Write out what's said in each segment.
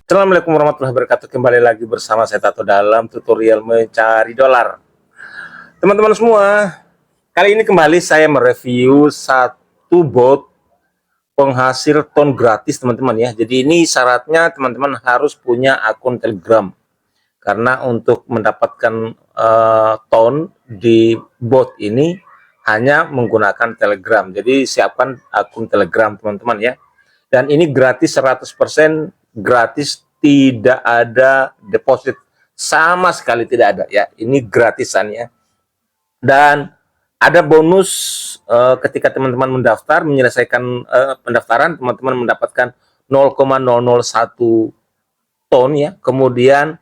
Assalamualaikum warahmatullahi wabarakatuh. Kembali lagi bersama saya Tato dalam tutorial mencari dolar. Teman-teman semua, kali ini kembali saya mereview satu bot penghasil ton gratis, teman-teman ya. Jadi ini syaratnya teman-teman harus punya akun Telegram. Karena untuk mendapatkan ton di bot ini hanya menggunakan Telegram. Jadi siapkan akun Telegram, teman-teman ya. Dan ini gratis 100%, gratis, tidak ada deposit sama sekali, tidak ada ya. Ini gratisan ya. Dan ada bonus ketika teman-teman mendaftar, menyelesaikan pendaftaran, teman-teman mendapatkan 0,001 ton ya. Kemudian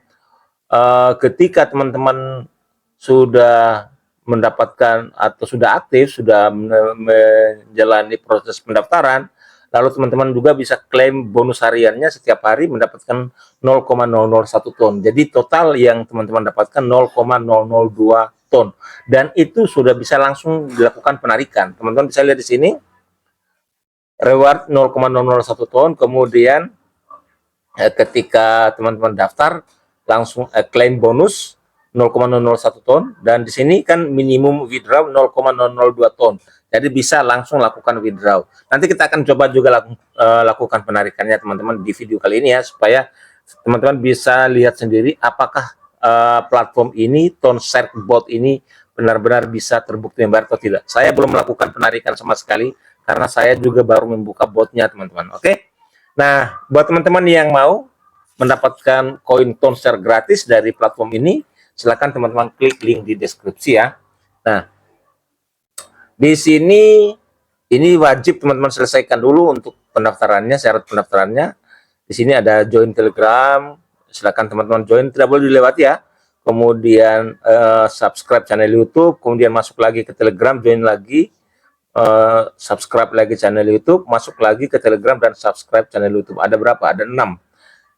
ketika teman-teman sudah mendapatkan atau sudah aktif, sudah menjalani proses pendaftaran, lalu teman-teman juga bisa klaim bonus hariannya setiap hari mendapatkan 0,001 ton. Jadi total yang teman-teman dapatkan 0,002 ton. Dan itu sudah bisa langsung dilakukan penarikan. Teman-teman bisa lihat di sini, reward 0,001 ton, kemudian ketika teman-teman daftar, langsung klaim bonus 0,001 ton, dan di sini kan minimum withdraw 0,002 ton. Jadi bisa langsung lakukan withdraw. Nanti kita akan coba juga lakukan penarikannya teman-teman di video kali ini ya, supaya teman-teman bisa lihat sendiri apakah platform ini, Tonshark bot ini benar-benar bisa terbukti membayar atau tidak. Saya belum melakukan penarikan sama sekali karena saya juga baru membuka botnya teman-teman. Oke. Nah, buat teman-teman yang mau mendapatkan koin Tonshark gratis dari platform ini, silakan teman-teman klik link di deskripsi ya. Nah, di sini ini wajib teman-teman selesaikan dulu untuk pendaftarannya, syarat pendaftarannya. Di sini ada join Telegram, silakan teman-teman join, tidak boleh dilewati ya. Kemudian subscribe channel YouTube, kemudian masuk lagi ke Telegram, join lagi. Subscribe lagi channel YouTube, masuk lagi ke Telegram dan subscribe channel YouTube. Ada berapa? Ada 6.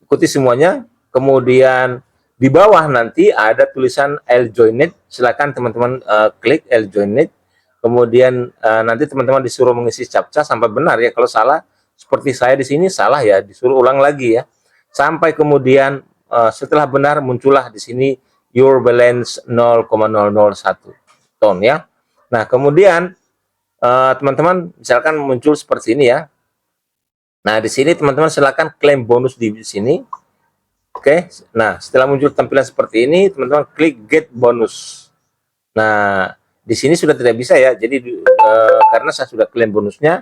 Ikuti semuanya. Kemudian di bawah nanti ada tulisan L Joined. Silakan teman-teman klik L Joined. Kemudian nanti teman-teman disuruh mengisi captcha sampai benar ya. Kalau salah seperti saya di sini salah ya, disuruh ulang lagi ya. Sampai kemudian setelah benar muncullah di sini your balance 0,001 ton ya. Nah, kemudian teman-teman misalkan muncul seperti ini ya. Nah, di sini teman-teman silakan klaim bonus di sini. Oke. Nah, setelah muncul tampilan seperti ini, teman-teman klik get bonus. Nah, di sini sudah tidak bisa ya. Jadi karena saya sudah klaim bonusnya,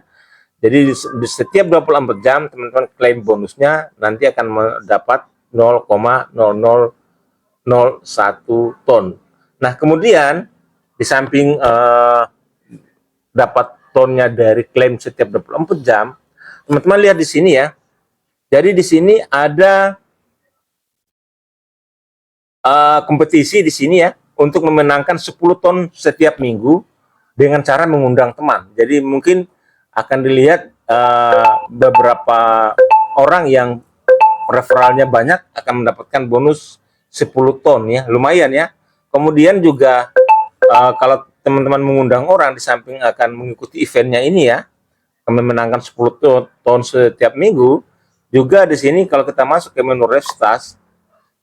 jadi di setiap 24 jam teman-teman klaim bonusnya nanti akan mendapat 0,0001 ton. Nah, kemudian di samping dapat tonnya dari klaim setiap 24 jam, teman-teman lihat di sini ya. Jadi di sini ada kompetisi di sini ya untuk memenangkan 10 ton setiap minggu dengan cara mengundang teman. Jadi mungkin akan dilihat beberapa orang yang referralnya banyak akan mendapatkan bonus 10 ton ya, lumayan ya. Kemudian juga kalau teman-teman mengundang orang, di samping akan mengikuti eventnya ini ya, memenangkan 10 ton setiap minggu, juga di sini kalau kita masuk ke menu Refstas,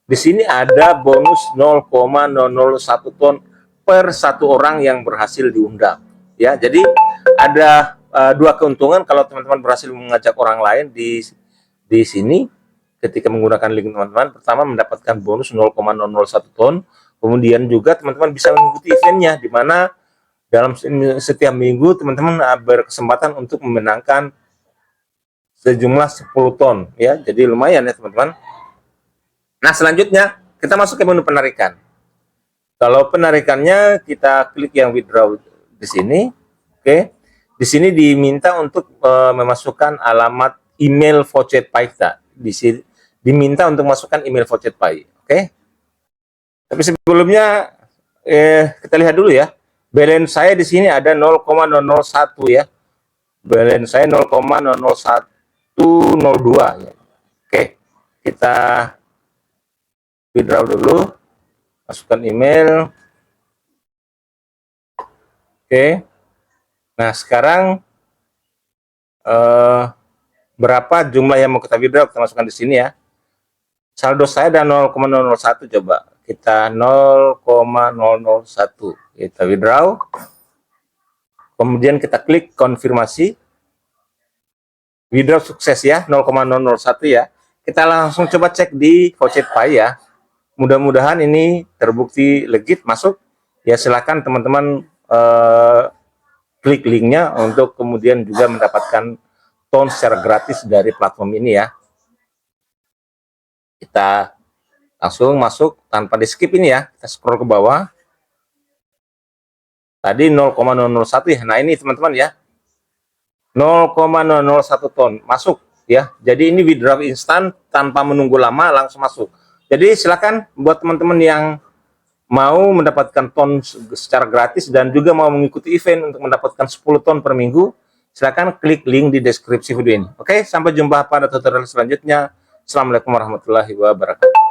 di sini ada bonus 0,001 ton per satu orang yang berhasil diundang ya. Jadi ada dua keuntungan kalau teman-teman berhasil mengajak orang lain di sini ketika menggunakan link teman-teman. Pertama, mendapatkan bonus 0,001 ton. Kemudian juga teman-teman bisa mengikuti eventnya, di mana dalam setiap minggu teman-teman berkesempatan untuk memenangkan sejumlah 10 ton ya. Jadi lumayan ya teman-teman. Nah, selanjutnya kita masuk ke menu penarikan. Kalau penarikannya kita klik yang withdraw di sini. Oke. Di sini diminta untuk memasukkan alamat email voucher Paita. Di sini diminta untuk masukkan email voucher Pai. Oke. Tapi sebelumnya kita lihat dulu ya. Balance saya di sini ada 0,001 ya. Balance saya 0,00102 ya. Oke. Kita withdraw dulu, masukkan email. Oke. Nah, sekarang berapa jumlah yang mau kita withdraw, kita masukkan di sini ya. Saldo saya ada 0,001, coba kita 0,001 kita withdraw, kemudian kita klik konfirmasi, withdraw sukses ya, 0,001 ya. Kita langsung coba cek di VoucherPay ya, mudah-mudahan ini terbukti legit masuk ya. Silakan teman-teman klik linknya untuk kemudian juga mendapatkan tone secara gratis dari platform ini ya. Kita langsung masuk tanpa di skip ini ya, kita scroll ke bawah. Tadi 0,001 ya, nah ini teman-teman ya, 0,001 ton masuk ya. Jadi ini withdraw instan tanpa menunggu lama, langsung masuk. Jadi silakan buat teman-teman yang mau mendapatkan ton secara gratis dan juga mau mengikuti event untuk mendapatkan 10 ton per minggu, silakan klik link di deskripsi video ini. Oke, sampai jumpa pada tutorial selanjutnya. Assalamualaikum warahmatullahi wabarakatuh.